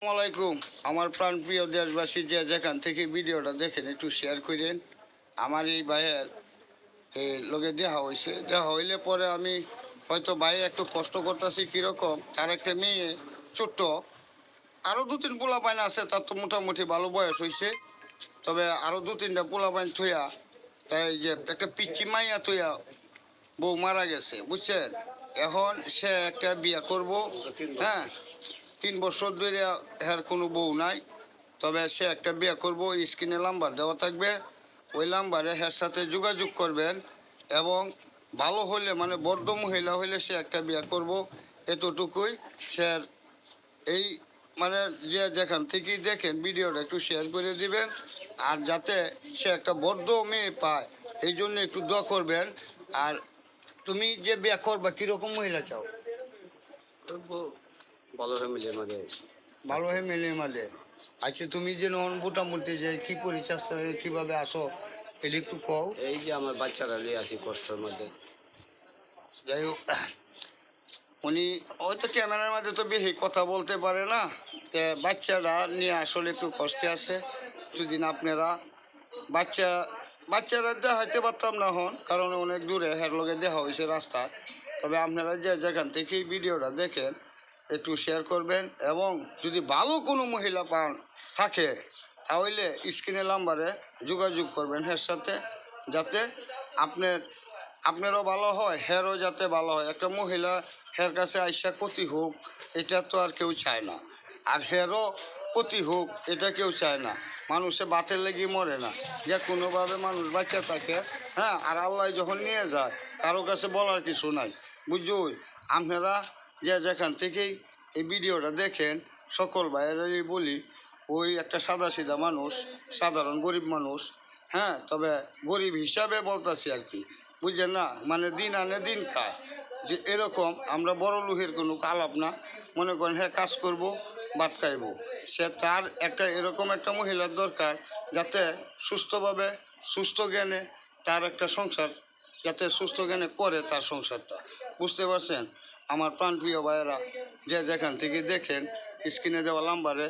আসসালামাইকুম আমার প্রাণপ্রিয় দেশবাসী যে যেখান থেকে ভিডিওটা দেখেন একটু শেয়ার করেন। আমার এই ভাইয়ের লোকে দেখা হইলে পরে আমি হয়তো ভাই একটু কষ্ট করতেছি কীরকম, তার একটা মেয়ে ছোট্ট, আরও দু তিন পোলা পাইন আছে, তার তো মোটামুটি ভালো বয়স হয়েছে, তবে আরও দু তিনটা পোলা পাইন থইয়া তাই যে একটা পিচ্চি মাইয়া থইয়া বউ মারা গেছে, বুঝছেন। এখন সে একটা বিয়া করব, হ্যাঁ 3 বছর ধরে এর কোনো বউ নাই, তবে সে একটা বিয়ে করব। স্ক্রিনে নাম্বার দেওয়া থাকবে, ওই নাম্বারে এর সাথে যোগাযোগ করবেন এবং ভালো হলে মানে বর্ধ মহিলা হইলে সে একটা বিয়ে করব, এতটুকুই। সে এই মানে যে যেখান থেকেই দেখেন ভিডিওটা একটু শেয়ার করে দিবেন, আর যাতে সে একটা বদ্ধ মেয়ে পায় এই জন্য একটু দোয়া করবেন। আর তুমি যে বিয়ে করবা কীরকম মহিলা চাও? ভালো ফ্যামিলির মাঝে। ভালো ফ্যামিলির মাঝে। আচ্ছা, তুমি যে মোটামুটি যে কি পরিচাস কিভাবে আসো এটা একটু কও। এই যে আমার বাচ্চারা নিয়ে আছি কষ্টের মধ্যে। যাই হোক, উনি হয়তো ক্যামেরার মধ্যে তো বেশি কথা বলতে পারে না, তে বাচ্চারা নিয়ে আসলে একটু কষ্টে আছে। যদি আপনারা বাচ্চারা দেখাইতে পারতাম না হন, কারণ অনেক দূরে হের লগে দেখা হয়েছে রাস্তায়। তবে আপনারা যে যেখান থেকে ভিডিওটা দেখেন একটু শেয়ার করবেন, এবং যদি ভালো কোনো মহিলা পান থাকে তাহলে স্ক্রিনের নাম্বারে যোগাযোগ করবেন হের সাথে, যাতে আপনারও ভালো হয়, হেরও যাতে ভালো হয়। একটা মহিলা হের কাছে আইসা ক্ষতি হোক এটা তো আর কেউ চায় না, আর হেরও ক্ষতি হোক এটা কেউ চায় না। মানুষে বাতের লেগে মরে না, যে কোনোভাবে মানুষ বাচ্চা থাকে, হ্যাঁ। আর আল্লাহ যখন নিয়ে যায় কারো কাছে বলার কিছু নাই, বুঝুন। আপনারা যে যেখান থেকেই এই ভিডিওটা দেখেন সকল ভাইয়েরাই বলি, ওই একটা সাদাসিধা মানুষ, সাধারণ গরিব মানুষ, হ্যাঁ। তবে গরিব হিসাবে বলতেছি আর কি, বুঝছেন না, মানে দিন আনে দিন খায়, যে এরকম আমরা বড় লোকের কোনো আলাপ না। মনে করেন হ্যাঁ কাজ করব, ভাত খাইব, সে তার একটা এরকম একটা মহিলার দরকার যাতে সুস্থভাবে সুস্থ জ্ঞানে তার একটা সংসার, যাতে সুস্থ জ্ঞানে করে তার সংসারটা, বুঝতে পারছেন। আমার প্রাণপ্রিয় ভাইয়েরা যে যেখান থেকে দেখেন স্ক্রিনে দেওয়া নাম্বারে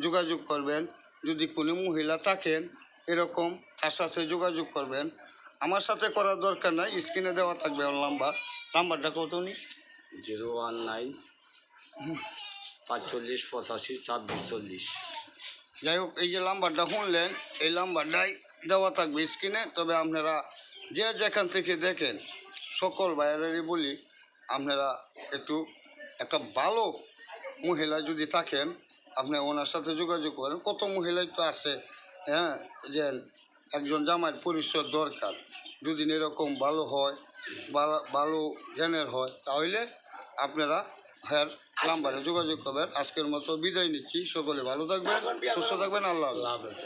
যোগাযোগ করবেন। যদি কোনো মহিলা থাকেন এরকম, তার সাথে যোগাযোগ করবেন, আমার সাথে করার দরকার নাই, স্ক্রিনে দেওয়া থাকবে ওর নাম্বারটা কত নি? 019 45 85 26 40। যাই হোক, এই যে নাম্বারটা শুনলেন এই নাম্বারটাই দেওয়া থাকবে স্ক্রিনে। তবে আপনারা যে যেখান থেকে দেখেন সকল ভাইয়েরারই বলি, আপনারা একটু একটা ভালো মহিলা যদি থাকেন আপনি ওনার সাথে যোগাযোগ করেন। কত মহিলাই তো আছে, হ্যাঁ, যে একজন জামাইয়ের পরিচয় দরকার। যদি এরকম ভালো হয়, ভালো জ্ঞানের হয়, তাহলে আপনারা হ্যার নাম্বারে যোগাযোগ করবেন। আজকের মতো বিদায় নিচ্ছি, সকলে ভালো থাকবেন, সুস্থ থাকবেন, আল্লাহ হাফেজ।